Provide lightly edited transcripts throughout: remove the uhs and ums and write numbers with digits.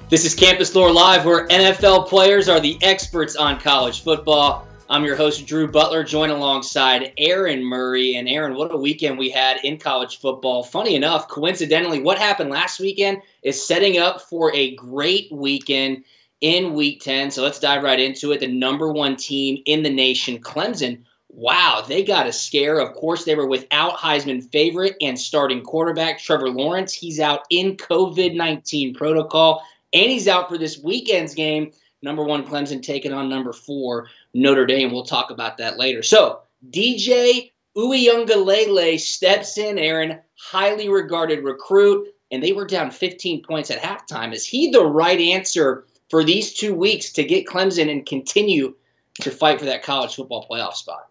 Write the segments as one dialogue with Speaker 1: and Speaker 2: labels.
Speaker 1: This is CampusLore Live, where NFL players are the experts on college football. I'm your host, Drew Butler, joined alongside Aaron Murray. And Aaron, what a weekend we had in college football. Funny enough, coincidentally, what happened last weekend is setting up for a great weekend in Week 10. So let's dive right into it. The number one team in the nation, Clemson. Wow, they got a scare. Of course, they were without Heisman favorite and starting quarterback Trevor Lawrence. He's out in COVID-19 protocol. And he's out for this weekend's game. Number one, Clemson taking on number 4, Notre Dame. We'll talk about that later. So, DJ Uiagalelei steps in, Aaron, highly regarded recruit, and they were down 15 points at halftime. Is he the right answer for these 2 weeks to get Clemson and continue to fight for that college football playoff spot?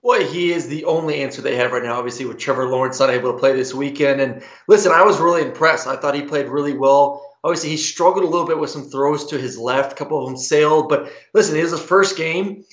Speaker 2: Boy, he is the only answer they have right now, obviously, with Trevor Lawrence not able to play this weekend. And listen, I was really impressed. I thought he played really well. Obviously, he struggled a little bit with some throws to his left. A couple of them sailed. But listen, it was his first game.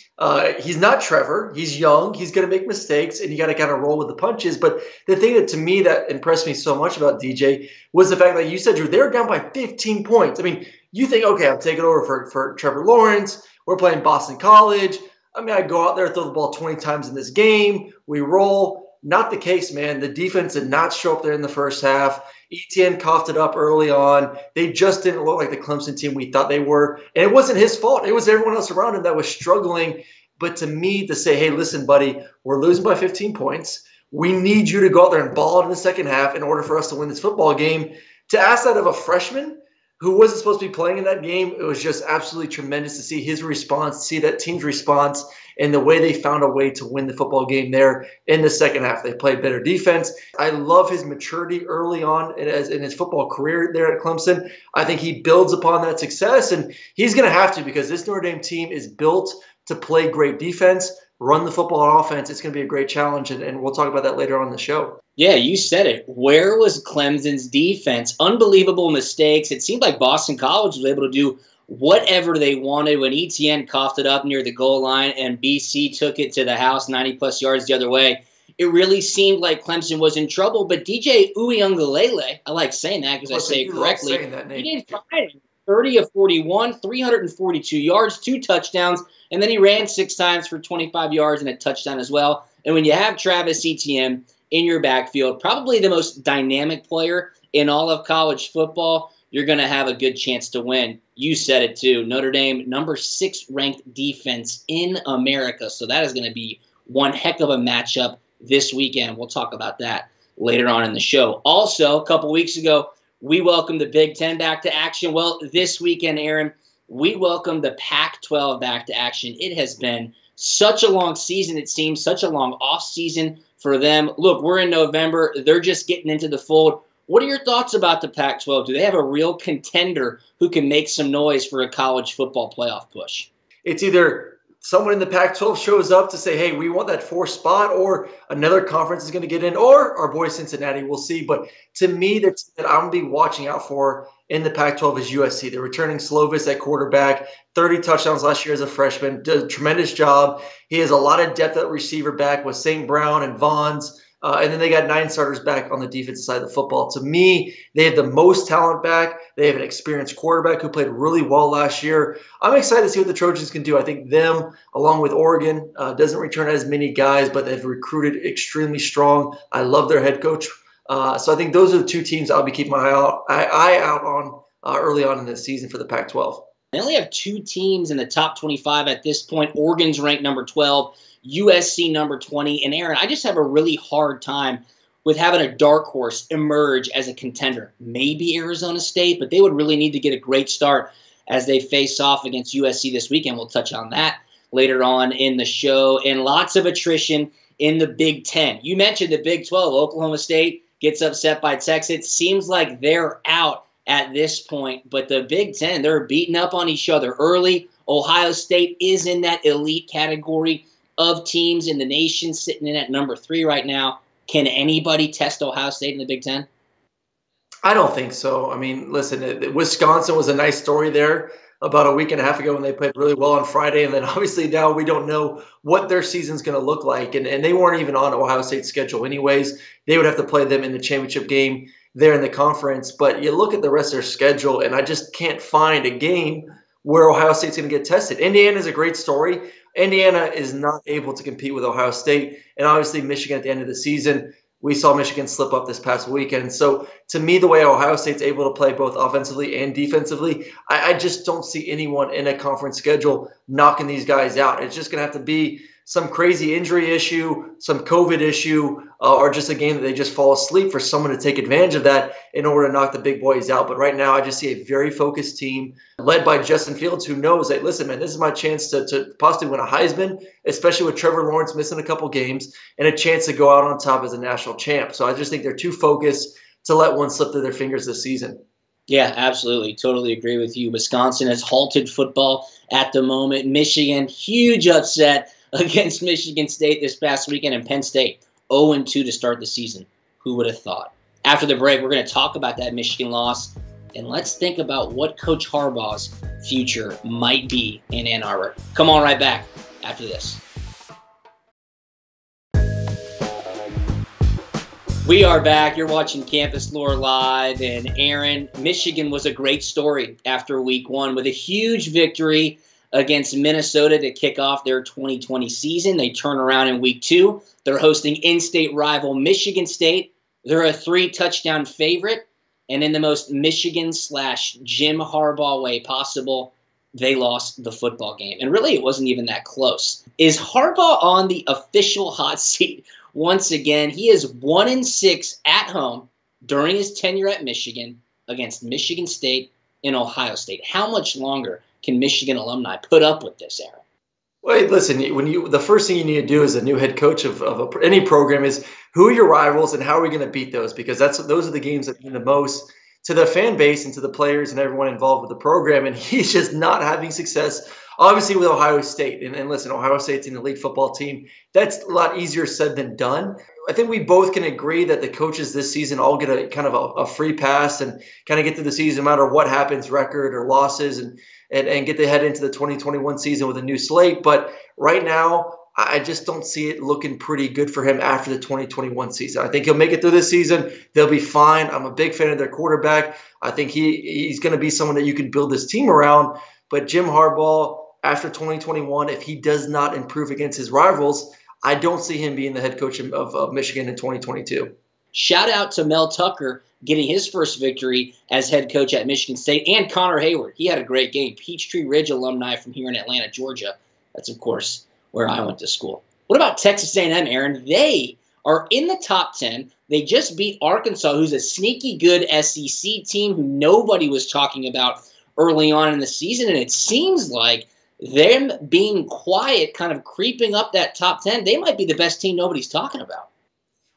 Speaker 2: He's not Trevor. He's young. He's going to make mistakes, and you got to kind of roll with the punches. But the thing that, to me, that impressed me so much about DJ was the fact that you said, Drew, they were down by 15 points. I mean, you think, okay, I'll take it over for Trevor Lawrence. We're playing Boston College. I mean, I go out there, throw the ball 20 times in this game. We roll. Not the case, man. The defense did not show up there in the first half. ETN coughed it up early on. They just didn't look like the Clemson team we thought they were. And it wasn't his fault. It was everyone else around him that was struggling. But to me, to say, hey, listen, buddy, we're losing by 15 points. We need you to go out there and ball it in the second half in order for us to win this football game. To ask that of a freshman who wasn't supposed to be playing in that game, it was just absolutely tremendous to see his response, see that team's response, and the way they found a way to win the football game there in the second half. They played better defense. I love his maturity early on in his football career there at Clemson. I think he builds upon that success, and he's going to have to, because this Notre Dame team is built to play great defense, run the football on offense. It's going to be a great challenge, and we'll talk about that later on in the show.
Speaker 1: Yeah, you said it. Where was Clemson's defense? Unbelievable mistakes. It seemed like Boston College was able to do whatever they wanted when ETN coughed it up near the goal line and BC took it to the house 90-plus yards the other way. It really seemed like Clemson was in trouble, but DJ Uiagalelei, I like saying that because I say it correctly, he did fine. 30 of 41, 342 yards, 2 touchdowns, and then he ran 6 times for 25 yards and a touchdown as well. And when you have Travis Etienne in your backfield, probably the most dynamic player in all of college football, you're going to have a good chance to win. You said it too. Notre Dame, number 6 ranked defense in America. So that is going to be one heck of a matchup this weekend. We'll talk about that later on in the show. Also, a couple weeks ago, we welcomed the Big Ten back to action. Well, this weekend, Aaron, we welcome the Pac-12 back to action. It has been such a long season, it seems, such a long off season for them. Look, we're in November. They're just getting into the fold. What are your thoughts about the Pac-12? Do they have a real contender who can make some noise for a college football playoff push?
Speaker 2: It's either someone in the Pac-12 shows up to say, hey, we want that 4th spot, or another conference is going to get in, or our boy Cincinnati. We'll see. But to me, that I'm going to be watching out for in the Pac-12 is USC. They're returning Slovis at quarterback, 30 touchdowns last year as a freshman, did a tremendous job. He has a lot of depth at receiver back with St. Brown and Vaughns. And then they got 9 starters back on the defensive side of the football. To me, they have the most talent back. They have an experienced quarterback who played really well last year. I'm excited to see what the Trojans can do. I think them, along with Oregon, doesn't return as many guys, but they've recruited extremely strong. I love their head coach. So I think those are the 2 teams I'll be keeping my eye out on early on in the season for the Pac-12.
Speaker 1: They only have 2 teams in the top 25 at this point. Oregon's ranked number 12. USC number 20. And Aaron, I just have a really hard time with having a dark horse emerge as a contender. Maybe Arizona State, but they would really need to get a great start as they face off against USC this weekend. We'll touch on that later on in the show. And lots of attrition in the Big Ten. You mentioned the Big 12. Oklahoma State gets upset by Texas. It seems like they're out at this point. But the Big Ten, they're beating up on each other early. Ohio State is in that elite category of teams in the nation, sitting in at number 3 right now. Can anybody test Ohio State in the Big Ten?
Speaker 2: I don't think so. I mean, listen, Wisconsin was a nice story there about a week and a half ago when they played really well on Friday. And then obviously now we don't know what their season's going to look like. And they weren't even on Ohio State's schedule anyways. They would have to play them in the championship game. there in the conference. But you look at the rest of their schedule, and I just can't find a game where Ohio State's going to get tested. Indiana is a great story. Indiana is not able to compete with Ohio State, and obviously Michigan at the end of the season. We saw Michigan slip up this past weekend. So to me, the way Ohio State's able to play both offensively and defensively, I just don't see anyone in a conference schedule knocking these guys out. It's just going to have to be some crazy injury issue, some COVID issue, or just a game that they just fall asleep for someone to take advantage of that in order to knock the big boys out. But right now, I just see a very focused team led by Justin Fields, who knows that, listen, man, this is my chance to possibly win a Heisman, especially with Trevor Lawrence missing a couple games, and a chance to go out on top as a national champ. So I just think they're too focused to let one slip through their fingers this season.
Speaker 1: Yeah, absolutely. Totally agree with you. Wisconsin has halted football at the moment. Michigan, huge upset against Michigan State this past weekend, and Penn State 0-2 to start the season. Who would have thought? After the break, we're going to talk about that Michigan loss, and let's think about what Coach Harbaugh's future might be in Ann Arbor. Come on right back after this. We are back. You're watching Campus Lore Live, and Aaron, Michigan was a great story after week one with a huge victory against Minnesota to kick off their 2020 season. They turn around in week two. They're hosting in-state rival Michigan State. They're a 3-touchdown favorite, and in the most Michigan/Jim Harbaugh way possible, they lost the football game. And really, it wasn't even that close. Is Harbaugh on the official hot seat once again? He is 1-6 at home during his tenure at Michigan against Michigan State and Ohio State. How much longer can Michigan alumni put up with this, Aaron?
Speaker 2: Well, listen, the first thing you need to do as a new head coach of any program is who are your rivals and how are we going to beat those? Because those are the games that mean the most to the fan base and to the players and everyone involved with the program. And he's just not having success, obviously, with Ohio State. And listen, Ohio State's an elite football team. That's a lot easier said than done. I think we both can agree that the coaches this season all get a kind of a free pass and kind of get through the season no matter what happens, record or losses, and get to head into the 2021 season with a new slate. But right now, I just don't see it looking pretty good for him after the 2021 season. I think he'll make it through this season. They'll be fine. I'm a big fan of their quarterback. I think he's going to be someone that you can build this team around. But Jim Harbaugh, after 2021, if he does not improve against his rivals, I don't see him being the head coach of Michigan in 2022.
Speaker 1: Shout out to Mel Tucker getting his first victory as head coach at Michigan State, and Connor Hayward. He had a great game. Peachtree Ridge alumni from here in Atlanta, Georgia. That's, of course, where I went to school. What about Texas A&M, Aaron? They are in the top 10. They just beat Arkansas, who's a sneaky good SEC team who nobody was talking about early on in the season, and it seems like them being quiet, kind of creeping up that top 10, they might be the best team nobody's talking about.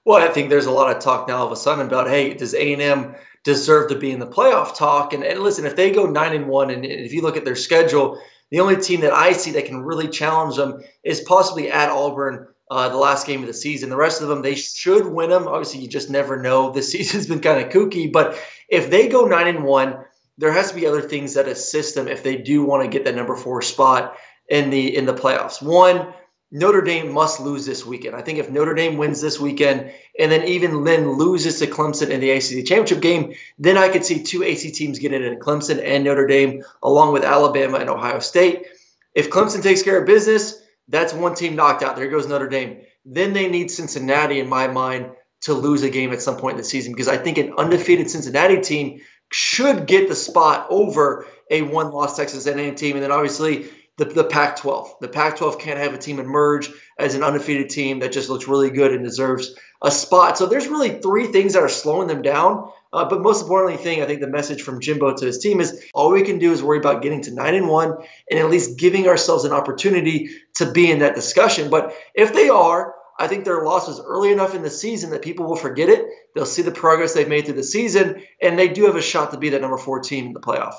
Speaker 2: Well, I think there's a lot of talk now all of a sudden about, hey, does A&M deserve to be in the playoff talk? And listen, if they go 9-1, and if you look at their schedule, the only team that I see that can really challenge them is possibly at Auburn, the last game of the season. The rest of them, they should win them. Obviously, you just never know. This season's been kind of kooky. But if they go 9-1, there has to be other things that assist them if they do want to get that number 4 spot in the playoffs. One, Notre Dame must lose this weekend. I think if Notre Dame wins this weekend and then even then loses to Clemson in the ACC championship game, then I could see 2 AC teams get in Clemson and Notre Dame, along with Alabama and Ohio State. If Clemson takes care of business, that's one team knocked out. There goes Notre Dame. Then they need Cincinnati, in my mind, to lose a game at some point in the season, because I think an undefeated Cincinnati team should get the spot over a one-loss Texas A&M team. And then obviously the Pac-12. The Pac-12 can't have a team emerge as an undefeated team that just looks really good and deserves a spot. So there's really 3 things that are slowing them down. But most importantly, I think the message from Jimbo to his team is all we can do is worry about getting to 9-1 and at least giving ourselves an opportunity to be in that discussion. But if they are, I think their loss was early enough in the season that people will forget it. They'll see the progress they've made through the season, and they do have a shot to be that number 4 team in the playoff.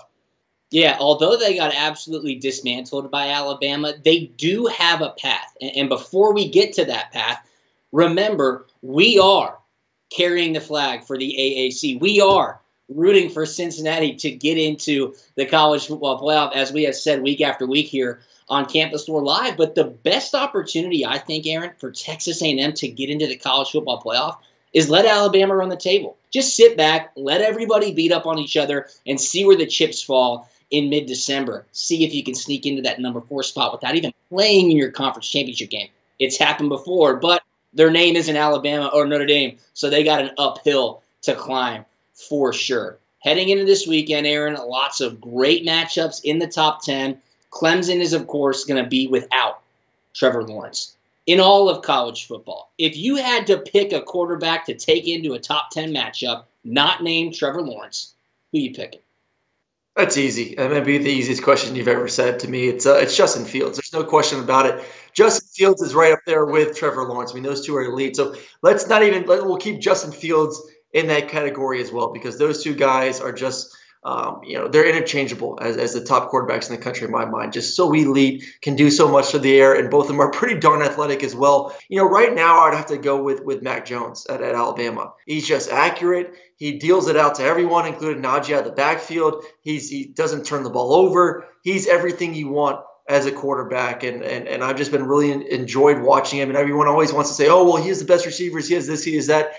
Speaker 1: Yeah, although they got absolutely dismantled by Alabama, they do have a path. And before we get to that path, remember, we are carrying the flag for the AAC. We are rooting for Cincinnati to get into the college football playoff, as we have said week after week here on Campus Lore Live. But the best opportunity, I think, Aaron, for Texas A&M to get into the college football playoff is let Alabama run the table. Just sit back, let everybody beat up on each other, and see where the chips fall in mid-December. See if you can sneak into that number 4 spot without even playing in your conference championship game. It's happened before, but their name isn't Alabama or Notre Dame, so they got an uphill to climb for sure. Heading into this weekend, Aaron, lots of great matchups in the top 10. Clemson is, of course, going to be without Trevor Lawrence. In all of college football, if you had to pick a quarterback to take into a top 10 matchup, not named Trevor Lawrence, who you picking?
Speaker 2: That's easy. That may be the easiest question you've ever said to me. It's Justin Fields. There's no question about it. Justin Fields is right up there with Trevor Lawrence. I mean, those two are elite. So we'll keep Justin Fields in that category as well, because those two guys are just, they're interchangeable as the top quarterbacks in the country in my mind. Just so elite, can do so much through the air, and both of them are pretty darn athletic as well. Right now I'd have to go with Mac Jones at Alabama. He's just accurate. He deals it out to everyone, including Najee out of the backfield. He doesn't turn the ball over. He's everything you want as a quarterback, and I've just been really enjoyed watching him. And everyone always wants to say, oh, well, he has the best receivers, he has this, he has that.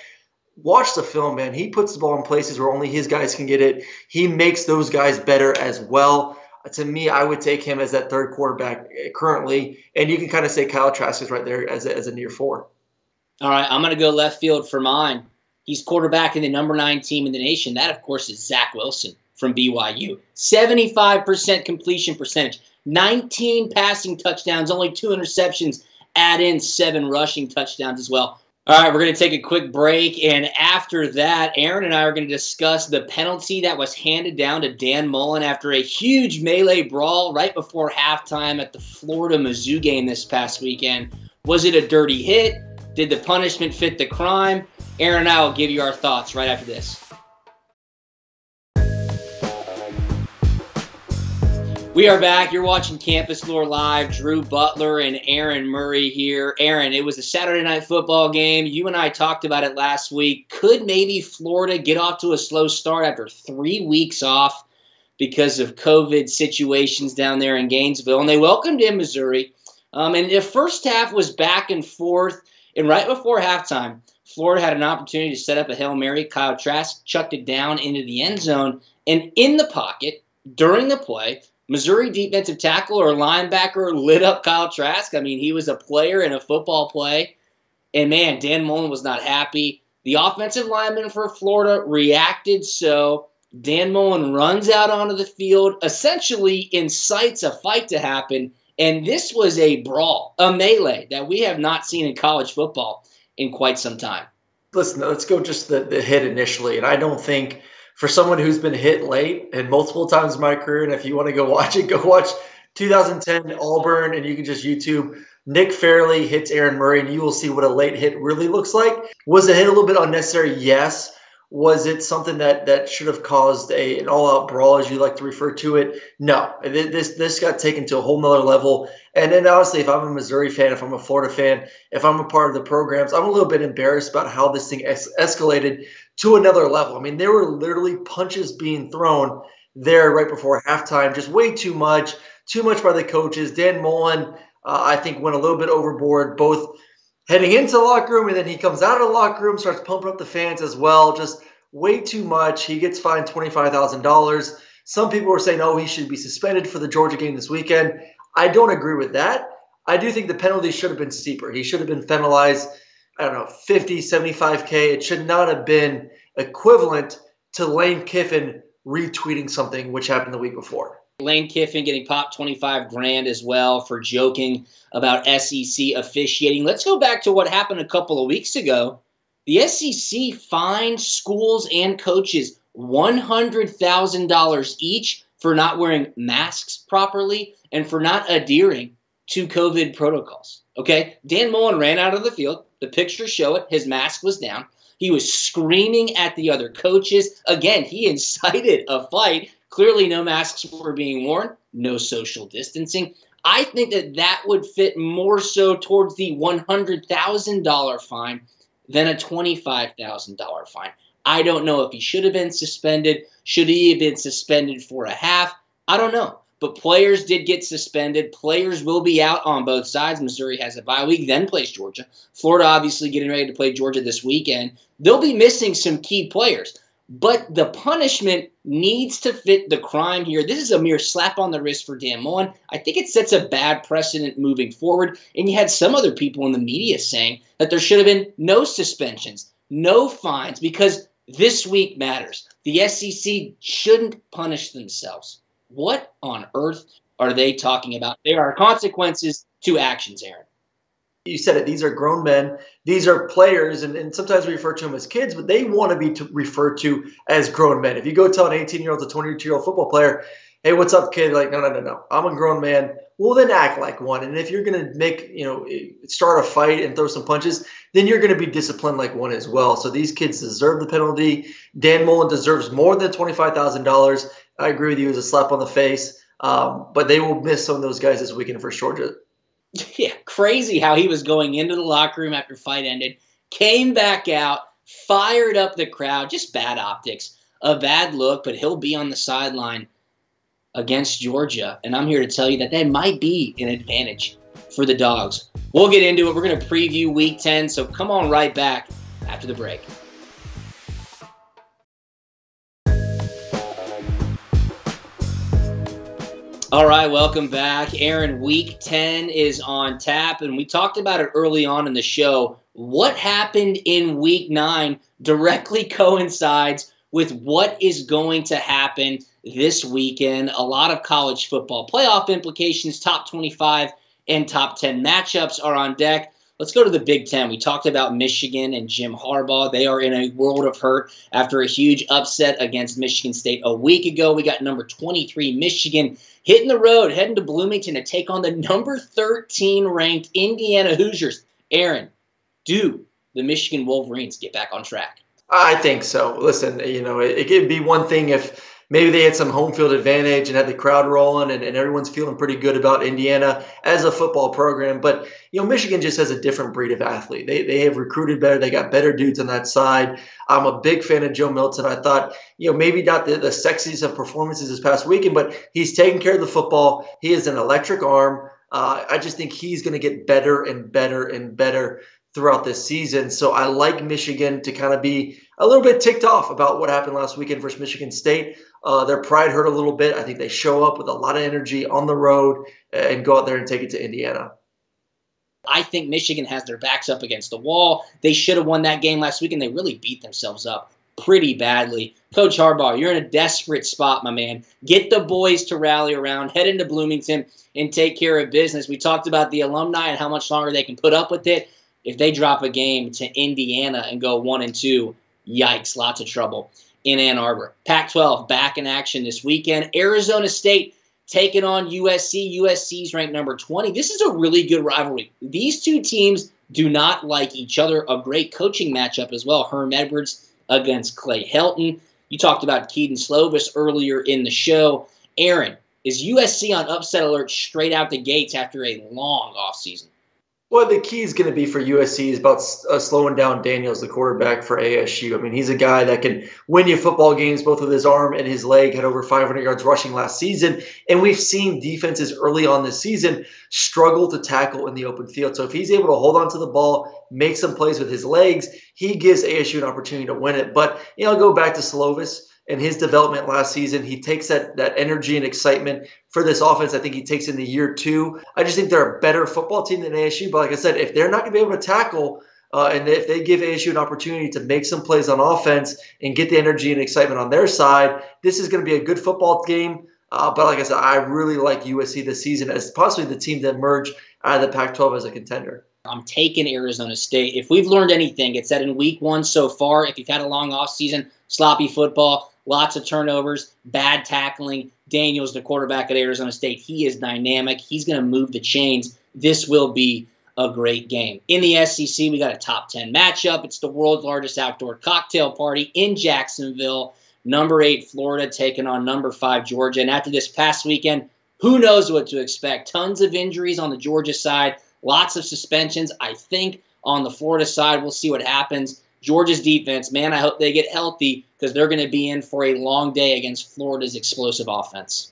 Speaker 2: Watch the film, man. He puts the ball in places where only his guys can get it. He makes those guys better as well. To me, I would take him as that third quarterback currently, and you can kind of say Kyle Trask is right there as a near 4.
Speaker 1: All right, I'm going to go left field for mine. He's quarterbacking the number 9 team in the nation. That, of course, is Zach Wilson from BYU. 75% completion percentage, 19 passing touchdowns, only 2 interceptions, add in 7 rushing touchdowns as well. All right, we're going to take a quick break, and after that, Aaron and I are going to discuss the penalty that was handed down to Dan Mullen after a huge melee brawl right before halftime at the Florida-Mizzou game this past weekend. Was it a dirty hit? Did the punishment fit the crime? Aaron and I will give you our thoughts right after this. We are back. You're watching CampusLore Live. Drew Butler and Aaron Murray here. Aaron, it was a Saturday night football game. You and I talked about it last week. Could maybe Florida get off to a slow start after 3 weeks off because of COVID situations down there in Gainesville? And they welcomed in Missouri. And the first half was back and forth. And right before halftime, Florida had an opportunity to set up a Hail Mary. Kyle Trask chucked it down into the end zone. And in the pocket, during the play, Missouri defensive tackle or linebacker lit up Kyle Trask. I mean, he was a player in a football play. And, man, Dan Mullen was not happy. The offensive lineman for Florida reacted, so Dan Mullen runs out onto the field, essentially incites a fight to happen. And this was a brawl, a melee that we have not seen in college football in quite some time.
Speaker 2: Listen, let's go just the hit initially. And I don't think – for someone who's been hit late and multiple times in my career, and if you want to go watch it, go watch 2010 Auburn, and you can just YouTube Nick Fairley hits Aaron Murray, and you will see what a late hit really looks like. Was the hit a little bit unnecessary? Yes. Was it something that should have caused an all-out brawl, as you like to refer to it? No. This got taken to a whole nother level. And then, honestly, if I'm a Missouri fan, if I'm a Florida fan, if I'm a part of the programs, I'm a little bit embarrassed about how this thing escalated to another level. I mean, there were literally punches being thrown there right before halftime, just way too much by the coaches. Dan Mullen, I think, went a little bit overboard, both heading into the locker room, and then he comes out of the locker room, starts pumping up the fans as well. Just way too much. He gets fined $25,000. Some people were saying, oh, he should be suspended for the Georgia game this weekend. I don't agree with that. I do think the penalty should have been steeper. He should have been penalized, I don't know, 50, 75K. It should not have been equivalent to Lane Kiffin retweeting something, which happened the week before.
Speaker 1: Lane Kiffin getting popped $25,000 as well for joking about SEC officiating. Let's go back to what happened a couple of weeks ago. The SEC fined schools and coaches $100,000 each for not wearing masks properly and for not adhering to COVID protocols. Okay? Dan Mullen ran out of the field. The pictures show it. His mask was down. He was screaming at the other coaches. Again, he incited a fight. Clearly, no masks were being worn, no social distancing. I think that would fit more so towards the $100,000 fine than a $25,000 fine. I don't know if he should have been suspended. Should he have been suspended for a half? I don't know. but players did get suspended. Players will be out on both sides. Missouri has a bye week, then plays Georgia. Florida obviously getting ready to play Georgia this weekend. They'll be missing some key players. But the punishment needs to fit the crime here. This is a mere slap on the wrist for Dan Mullen. I think it sets a bad precedent moving forward. And you had some other people in the media saying that there should have been no suspensions, no fines, because this week matters. The SEC shouldn't punish themselves. What on earth are they talking about? There are consequences to actions, Aaron.
Speaker 2: You said it. These are grown men. These are players, and sometimes we refer to them as kids, but they want to be referred to as grown men. If you go tell an 18-year-old, a 22-year-old football player, hey, what's up, kid? Like, no. I'm a grown man. Well, then act like one. And if you're going to start a fight and throw some punches, then you're going to be disciplined like one as well. So these kids deserve the penalty. Dan Mullen deserves more than $25,000. I agree with you. It's a slap on the face. But they will miss some of those guys this weekend for Georgia.
Speaker 1: Yeah, crazy how he was going into the locker room after fight ended, came back out, fired up the crowd. Just bad optics. A bad look, but he'll be on the sideline against Georgia. And I'm here to tell you that might be an advantage for the Dogs. We'll get into it. We're going to preview Week 10, so come on right back after the break. All right, welcome back. Aaron, Week 10 is on tap, and we talked about it early on in the show. What happened in Week 9 directly coincides with what is going to happen this weekend. A lot of college football playoff implications, top 25 and top 10 matchups are on deck. Let's go to the Big Ten. We talked about Michigan and Jim Harbaugh. They are in a world of hurt after a huge upset against Michigan State a week ago. We got number 23 Michigan hitting the road, heading to Bloomington to take on the number 13 ranked Indiana Hoosiers. Aaron, do the Michigan Wolverines get back on track?
Speaker 2: I think so. Listen, it could be one thing if maybe they had some home field advantage and had the crowd rolling and everyone's feeling pretty good about Indiana as a football program. But, Michigan just has a different breed of athlete. They have recruited better. They got better dudes on that side. I'm a big fan of Joe Milton. I thought, maybe not the sexiest of performances this past weekend, but he's taking care of the football. He has an electric arm. I just think he's going to get better and better and better throughout this season. So I like Michigan to kind of be a little bit ticked off about what happened last weekend versus Michigan State. Their pride hurt a little bit. I think they show up with a lot of energy on the road and go out there and take it to Indiana.
Speaker 1: I think Michigan has their backs up against the wall. They should have won that game last week, and they really beat themselves up pretty badly. Coach Harbaugh, you're in a desperate spot, my man. Get the boys to rally around, head into Bloomington, and take care of business. We talked about the alumni and how much longer they can put up with it. If they drop a game to Indiana and go 1-2, yikes, lots of trouble in Ann Arbor. Pac-12 back in action this weekend. Arizona State taking on USC. USC's ranked number 20. This is a really good rivalry. These two teams do not like each other. A great coaching matchup as well. Herm Edwards against Clay Helton. You talked about Keaton Slovis earlier in the show. Aaron, is USC on upset alert straight out the gates after a long offseason?
Speaker 2: Well, the key is going to be for USC is about slowing down Daniels, the quarterback for ASU. I mean, he's a guy that can win you football games both with his arm and his leg, had over 500 yards rushing last season. And we've seen defenses early on this season struggle to tackle in the open field. So if he's able to hold on to the ball, make some plays with his legs, he gives ASU an opportunity to win it. But, I'll go back to Slovis and his development last season. He takes that energy and excitement for this offense. I think he takes into year 2. I just think they're a better football team than ASU. But like I said, if they're not going to be able to tackle and if they give ASU an opportunity to make some plays on offense and get the energy and excitement on their side, this is going to be a good football game. But like I said, I really like USC this season as possibly the team that emerged out of the Pac-12 as a contender.
Speaker 1: I'm taking Arizona State. If we've learned anything, it's that in week 1 so far, if you've had a long offseason, sloppy football, lots of turnovers, bad tackling. Daniels, the quarterback at Arizona State, he is dynamic. He's going to move the chains. This will be a great game. In the SEC, we got a top 10 matchup. It's the world's largest outdoor cocktail party in Jacksonville. Number 8, Florida, taking on number 5, Georgia. And after this past weekend, who knows what to expect? Tons of injuries on the Georgia side. Lots of suspensions, I think, on the Florida side. We'll see what happens. Georgia's defense, man, I hope they get healthy because they're going to be in for a long day against Florida's explosive offense.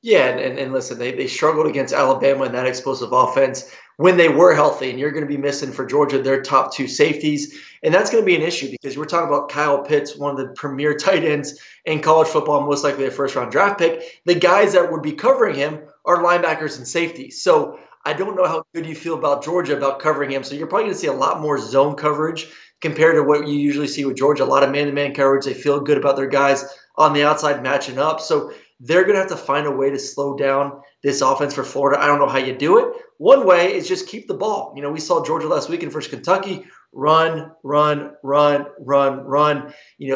Speaker 2: Yeah, and listen, they struggled against Alabama in that explosive offense when they were healthy, and you're going to be missing for Georgia their top two safeties, and that's going to be an issue because we're talking about Kyle Pitts, one of the premier tight ends in college football, most likely a first-round draft pick. The guys that would be covering him are linebackers and safeties. So I don't know how good you feel about Georgia about covering him. So you're probably going to see a lot more zone coverage compared to what you usually see with Georgia. A lot of man-to-man coverage. They feel good about their guys on the outside matching up. So they're going to have to find a way to slow down this offense for Florida. I don't know how you do it. One way is just keep the ball. You know, we saw Georgia last weekend versus Kentucky. Run. You know,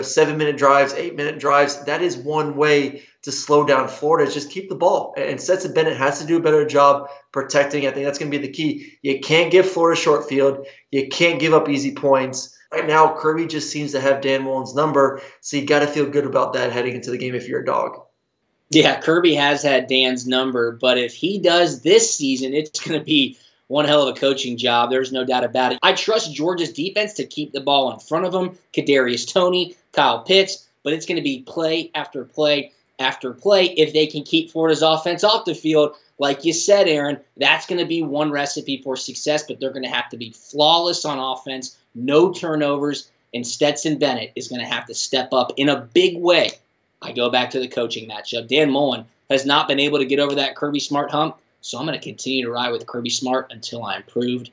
Speaker 2: 7-minute drives, 8-minute drives. That is one way to slow down Florida, is just keep the ball. And Stetson Bennett has to do a better job protecting. I think that's going to be the key. You can't give Florida short field. You can't give up easy points. Right now, Kirby just seems to have Dan Mullen's number, so you got to feel good about that heading into the game if you're a dog.
Speaker 1: Yeah, Kirby has had Dan's number, but if he does this season, it's going to be one hell of a coaching job. There's no doubt about it. I trust Georgia's defense to keep the ball in front of them. Kadarius Toney, Kyle Pitts, but it's going to be play after play after play. If they can keep Florida's offense off the field, like you said, Aaron, that's going to be one recipe for success, but they're going to have to be flawless on offense, no turnovers, and Stetson Bennett is going to have to step up in a big way. I go back to the coaching matchup. Dan Mullen has not been able to get over that Kirby Smart hump, so I'm going to continue to ride with Kirby Smart until I am proved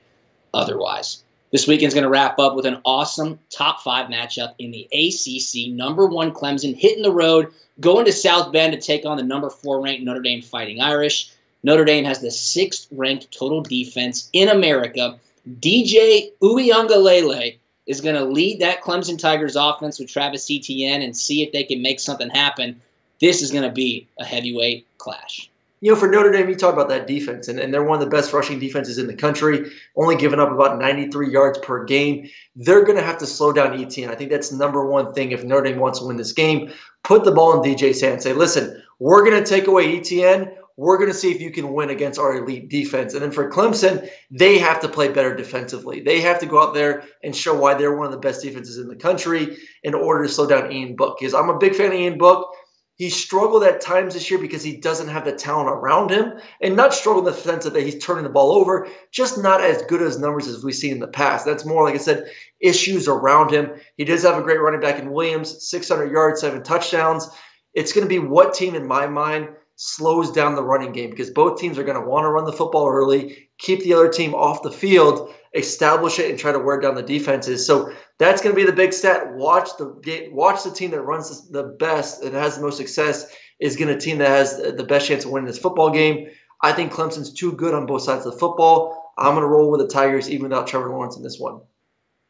Speaker 1: otherwise. This weekend's going to wrap up with an awesome top 5 matchup in the ACC. #1 Clemson hitting the road, going to South Bend to take on the #4 ranked Notre Dame Fighting Irish. Notre Dame has the 6th ranked total defense in America. DJ Uiagalelei is going to lead that Clemson Tigers offense with Travis Etienne and see if they can make something happen. This is going to be a heavyweight clash.
Speaker 2: You know, for Notre Dame, you talk about that defense, and they're one of the best rushing defenses in the country, only giving up about 93 yards per game. They're going to have to slow down Etienne. I think that's #1 thing if Notre Dame wants to win this game. Put the ball in DJ's hand. Say, listen, we're going to take away Etienne. We're going to see if you can win against our elite defense. And then for Clemson, they have to play better defensively. They have to go out there and show why they're one of the best defenses in the country in order to slow down Ian Book. Because I'm a big fan of Ian Book. He struggled at times this year because he doesn't have the talent around him, and not struggle in the sense that he's turning the ball over, just not as good as numbers as we've seen in the past. That's more, like I said, issues around him. He does have a great running back in Williams, 600 yards, 7 touchdowns. It's going to be what team, in my mind, slows down the running game, because both teams are going to want to run the football early, keep the other team off the field, establish it, and try to wear down the defenses. So that's going to be the big stat. Watch the team that runs the best and has the most success is going to be a team that has the best chance of winning this football game. I think Clemson's too good on both sides of the football. I'm going to roll with the Tigers even without Trevor Lawrence in this one.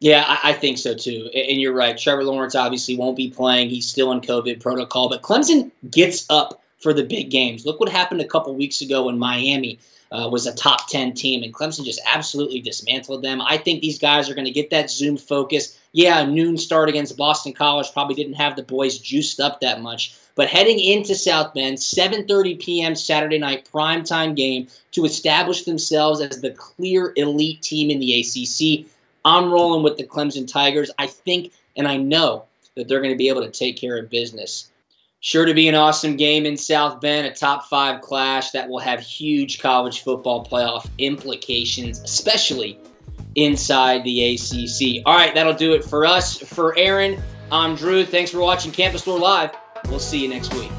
Speaker 1: Yeah, I think so too. And you're right. Trevor Lawrence obviously won't be playing. He's still in COVID protocol. But Clemson gets up for the big games. Look what happened a couple weeks ago when Miami was a top 10 team, and Clemson just absolutely dismantled them. I think these guys are going to get that Zoom focus. Yeah, a noon start against Boston College probably didn't have the boys juiced up that much. But heading into South Bend, 7:30 p.m. Saturday night primetime game to establish themselves as the clear elite team in the ACC. I'm rolling with the Clemson Tigers. I think and I know that they're going to be able to take care of business. Sure to be an awesome game in South Bend, a top 5 clash that will have huge college football playoff implications, especially inside the ACC. All right, that'll do it for us. For Aaron, I'm Drew. Thanks for watching Campus Lore Live. We'll see you next week.